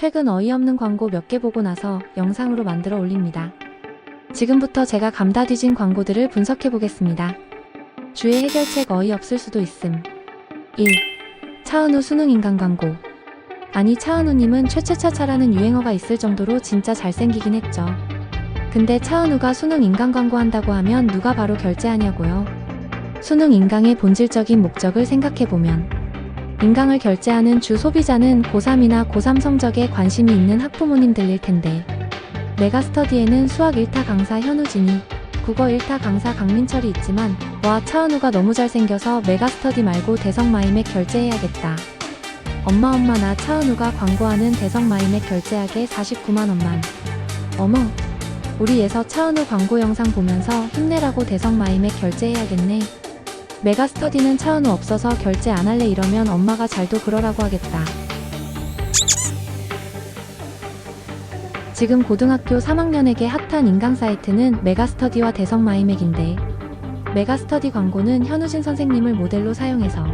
최근 어이없는 광고 몇 개 보고 나서 영상으로 만들어 올립니다. 지금부터 제가 감다 뒤진 광고들을 분석해 보겠습니다. 주의 해결책 어이없을 수도 있음. 1. 차은우 수능 인간 광고. 아니 차은우님은 최최차차라는 유행어가 있을 정도로 진짜 잘생기긴 했죠. 근데 차은우가 수능 인간 광고 한다고 하면 누가 바로 결제하냐고요. 수능 인강의 본질적인 목적을 생각해보면 인강을 결제하는 주 소비자는 고3이나 고3 성적에 관심이 있는 학부모님들일 텐데 메가스터디에는 수학 1타 강사 현우진이, 국어 1타 강사 강민철이 있지만 와 차은우가 너무 잘생겨서 메가스터디 말고 대성마이맥 결제해야겠다. 엄마 나 차은우가 광고하는 대성마이맥 결제하게 49만 원만. 어머, 우리 예서 차은우 광고 영상 보면서 힘내라고 대성마이맥 결제해야겠네. 메가스터디는 차은우 없어서 결제 안 할래 이러면 엄마가 잘도 그러라고 하겠다. 지금 고등학교 3학년에게 핫한 인강 사이트는 메가스터디와 대성마이맥인데 메가스터디 광고는 현우진 선생님을 모델로 사용해서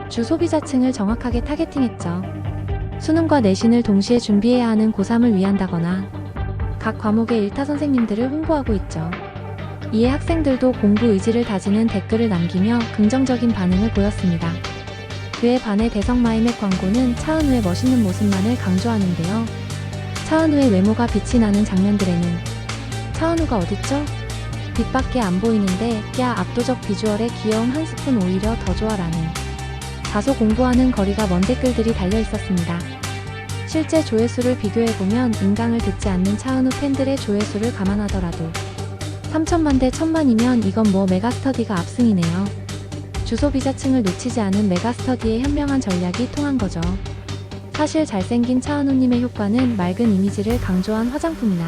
주 소비자층을 정확하게 타겟팅했죠. 수능과 내신을 동시에 준비해야 하는 고3을 위한다거나 각 과목의 1타 선생님들을 홍보하고 있죠. 이에 학생들도 공부 의지를 다지는 댓글을 남기며 긍정적인 반응을 보였습니다. 그에 반해 대성마이맥 광고는 차은우의 멋있는 모습만을 강조하는데요. 차은우의 외모가 빛이 나는 장면들에는 차은우가 어딨죠? 빛밖에 안 보이는데 야 압도적 비주얼에 귀여운 한 스푼 오히려 더 좋아라는 다소 공부하는 거리가 먼 댓글들이 달려 있었습니다. 실제 조회수를 비교해보면 인강을 듣지 않는 차은우 팬들의 조회수를 감안하더라도 3천만 대 1000만이면 이건 뭐 메가스터디가 압승이네요. 주소비자층을 놓치지 않은 메가스터디의 현명한 전략이 통한 거죠. 사실 잘생긴 차은우님의 효과는 맑은 이미지를 강조한 화장품이나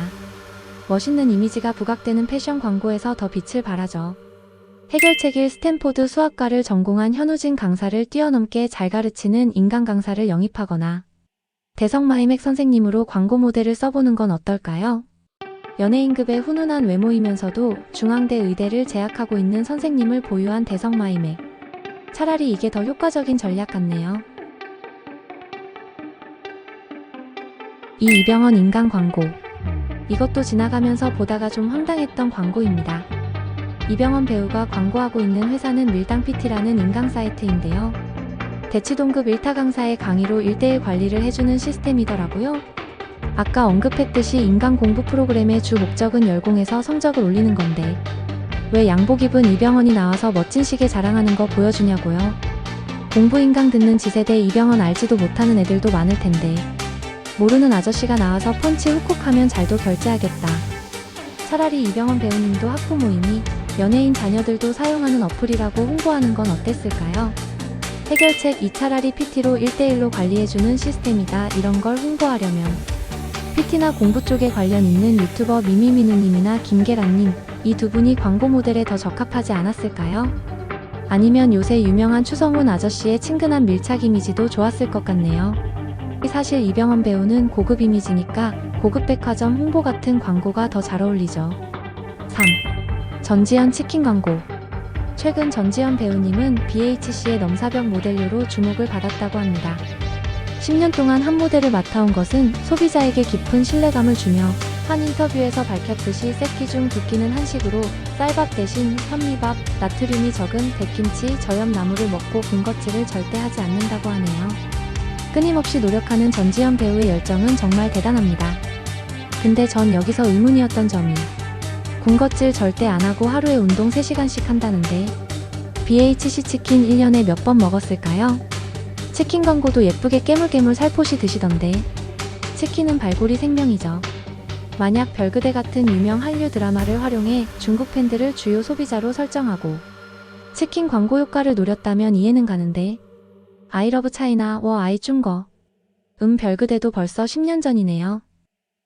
멋있는 이미지가 부각되는 패션 광고에서 더 빛을 발하죠. 해결책일 스탠포드 수학과를 전공한 현우진 강사를 뛰어넘게 잘 가르치는 인강 강사를 영입하거나 대성마이맥 선생님으로 광고 모델을 써보는 건 어떨까요? 연예인급의 훈훈한 외모이면서도 중앙대 의대를 재학하고 있는 선생님을 보유한 대성마이맥. 차라리 이게 더 효과적인 전략 같네요. 이 이병헌 인강 광고. 이것도 지나가면서 보다가 좀 황당했던 광고입니다. 이병헌 배우가 광고하고 있는 회사는 밀당PT라는 인강 사이트인데요. 대치동급 1타 강사의 강의로 1대1 관리를 해주는 시스템이더라고요. 아까 언급했듯이 인강 공부 프로그램의 주 목적은 열공해서 성적을 올리는 건데 왜 양복 입은 이병헌이 나와서 멋진 시계 자랑하는 거 보여주냐고요. 공부 인강 듣는 지세대 이병헌 알지도 못하는 애들도 많을 텐데 모르는 아저씨가 나와서 펀치 훅훅 하면 잘도 결제하겠다. 차라리 이병헌 배우님도 학부모이니 연예인 자녀들도 사용하는 어플이라고 홍보하는 건 어땠을까요? 해결책 2. 차라리 PT로 1대1로 관리해주는 시스템이다. 이런 걸 홍보하려면 PT나 공부 쪽에 관련 있는 유튜버 미미민우님이나 김계란님, 이 두 분이 광고 모델에 더 적합하지 않았을까요? 아니면 요새 유명한 추성훈 아저씨의 친근한 밀착 이미지도 좋았을 것 같네요. 사실 이병헌 배우는 고급 이미지니까 고급 백화점 홍보 같은 광고가 더 잘 어울리죠. 3. 전지현 치킨 광고. 최근 전지현 배우님은 BHC의 넘사벽 모델료로 주목을 받았다고 합니다. 10년 동안 한 모델을 맡아온 것은 소비자에게 깊은 신뢰감을 주며 한 인터뷰에서 밝혔듯이 세끼 중 두 끼는 한식으로 쌀밥 대신 현미밥, 나트륨이 적은 백김치, 저염나물을 먹고 군것질을 절대 하지 않는다고 하네요. 끊임없이 노력하는 전지현 배우의 열정은 정말 대단합니다. 근데 전 여기서 의문이었던 점이 군것질 절대 안 하고 하루에 운동 3시간씩 한다는데 BHC 치킨 1년에 몇 번 먹었을까요? 치킨 광고도 예쁘게 깨물깨물 살포시 드시던데 치킨은 발골이 생명이죠. 만약 별그대 같은 유명 한류 드라마를 활용해 중국 팬들을 주요 소비자로 설정하고 치킨 광고 효과를 노렸다면 이해는 가는데 아이러브 차이나 아이 중거 별그대도 벌써 10년 전이네요.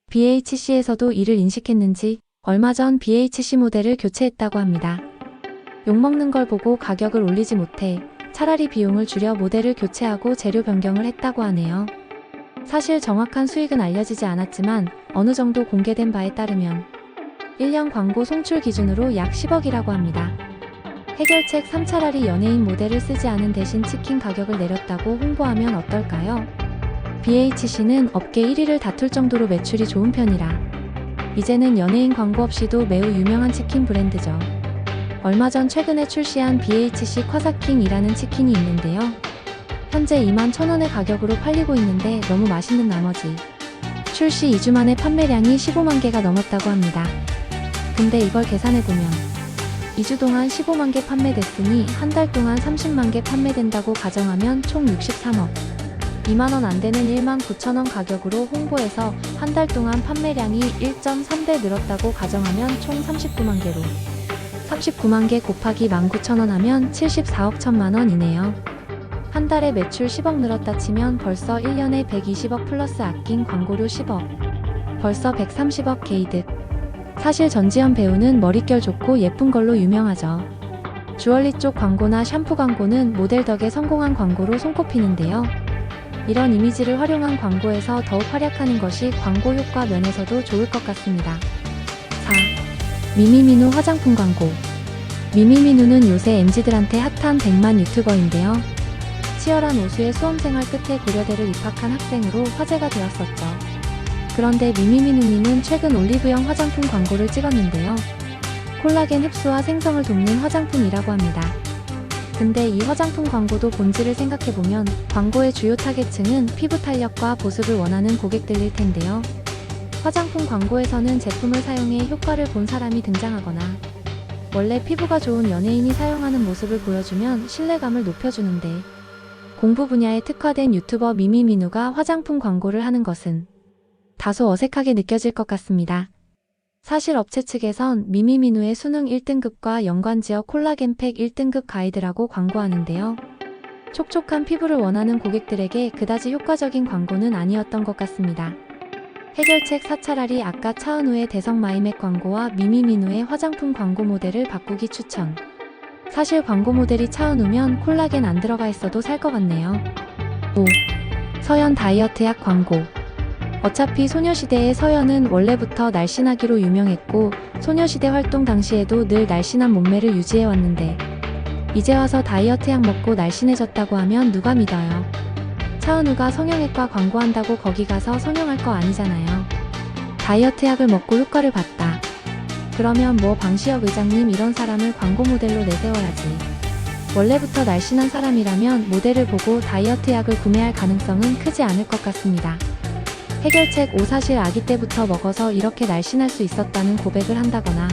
BHC에서도 이를 인식했는지 얼마 전 BHC 모델을 교체했다고 합니다. 욕먹는 걸 보고 가격을 올리지 못해 차라리 비용을 줄여 모델을 교체하고 재료 변경을 했다고 하네요. 사실 정확한 수익은 알려지지 않았지만 어느 정도 공개된 바에 따르면 1년 광고 송출 기준으로 약 10억이라고 합니다. 해결책 3. 차라리 연예인 모델을 쓰지 않은 대신 치킨 가격을 내렸다고 홍보하면 어떨까요? BHC는 업계 1위를 다툴 정도로 매출이 좋은 편이라 이제는 연예인 광고 없이도 매우 유명한 치킨 브랜드죠. 얼마 전 최근에 출시한 BHC 쿼사킹이라는 치킨이 있는데요. 현재 21,000원의 가격으로 팔리고 있는데 너무 맛있는 나머지 출시 2주 만에 판매량이 15만 개가 넘었다고 합니다. 근데 이걸 계산해보면 2주 동안 15만 개 판매됐으니 한 달 동안 30만 개 판매된다고 가정하면 총 63억. 2만원 안 되는 19,000원 가격으로 홍보해서 한 달 동안 판매량이 1.3배 늘었다고 가정하면 총 39만 개로 39만 개 곱하기 19,000원 하면 74억 1천만원이네요. 한 달에 매출 10억 늘었다 치면 벌써 1년에 120억 플러스 아낀 광고료 10억. 벌써 130억 게이득. 사실 전지현 배우는 머릿결 좋고 예쁜 걸로 유명하죠. 주얼리 쪽 광고나 샴푸 광고는 모델 덕에 성공한 광고로 손꼽히는데요. 이런 이미지를 활용한 광고에서 더욱 활약하는 것이 광고 효과 면에서도 좋을 것 같습니다. 4. 미미미누 화장품 광고. 미미미누는 요새 MZ들한테 핫한 100만 유튜버인데요. 치열한 오수의 수험생활 끝에 고려대를 입학한 학생으로 화제가 되었었죠. 그런데 미미미누님은 최근 올리브영 화장품 광고를 찍었는데요. 콜라겐 흡수와 생성을 돕는 화장품이라고 합니다. 근데 이 화장품 광고도 본질을 생각해보면 광고의 주요 타겟층은 피부 탄력과 보습을 원하는 고객들일 텐데요. 화장품 광고에서는 제품을 사용해 효과를 본 사람이 등장하거나 원래 피부가 좋은 연예인이 사용하는 모습을 보여주면 신뢰감을 높여주는데 공부 분야에 특화된 유튜버 미미미누가 화장품 광고를 하는 것은 다소 어색하게 느껴질 것 같습니다. 사실 업체 측에선 미미미누의 수능 1등급과 연관지어 콜라겐팩 1등급 가이드라고 광고하는데요. 촉촉한 피부를 원하는 고객들에게 그다지 효과적인 광고는 아니었던 것 같습니다. 해결책 4. 차라리 아까 차은우의 대성 마이맥 광고와 미미미누의 화장품 광고 모델을 바꾸기 추천. 사실 광고 모델이 차은우면 콜라겐 안 들어가 있어도 살 것 같네요. 5. 서연 다이어트 약 광고. 어차피 소녀시대의 서연은 원래부터 날씬하기로 유명했고 소녀시대 활동 당시에도 늘 날씬한 몸매를 유지해왔는데 이제 와서 다이어트 약 먹고 날씬해졌다고 하면 누가 믿어요. 차은우가 성형외과 광고한다고 거기 가서 성형할 거 아니잖아요. 다이어트 약을 먹고 효과를 봤다. 그러면 뭐 방시혁 의장님 이런 사람을 광고 모델로 내세워야지. 원래부터 날씬한 사람이라면 모델을 보고 다이어트 약을 구매할 가능성은 크지 않을 것 같습니다. 해결책 5. 사실 아기 때부터 먹어서 이렇게 날씬할 수 있었다는 고백을 한다거나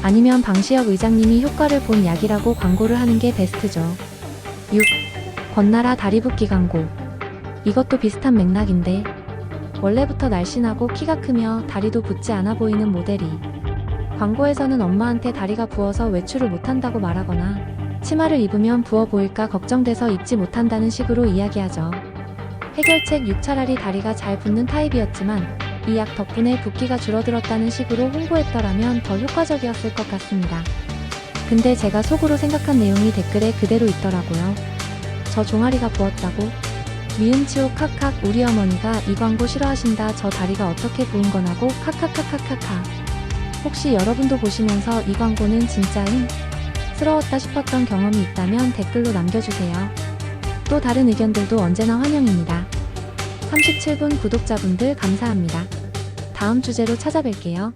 아니면 방시혁 의장님이 효과를 본 약이라고 광고를 하는 게 베스트죠. 6. 권나라 다리 붓기 광고. 이것도 비슷한 맥락인데 원래부터 날씬하고 키가 크며 다리도 붓지 않아 보이는 모델이 광고에서는 엄마한테 다리가 부어서 외출을 못한다고 말하거나 치마를 입으면 부어 보일까 걱정돼서 입지 못한다는 식으로 이야기하죠. 해결책 6. 차라리 다리가 잘 붓는 타입이었지만 이 약 덕분에 붓기가 줄어들었다는 식으로 홍보했더라면 더 효과적이었을 것 같습니다. 근데 제가 속으로 생각한 내용이 댓글에 그대로 있더라고요. 저 종아리가 부었다고? 미음치오 카칵 우리 어머니가 이 광고 싫어하신다. 저 다리가 어떻게 부은 거냐고 카카카카카카. 혹시 여러분도 보시면서 이 광고는 진짜임? 스러웠다 싶었던 경험이 있다면 댓글로 남겨주세요. 또 다른 의견들도 언제나 환영입니다. 37분 구독자분들 감사합니다. 다음 주제로 찾아뵐게요.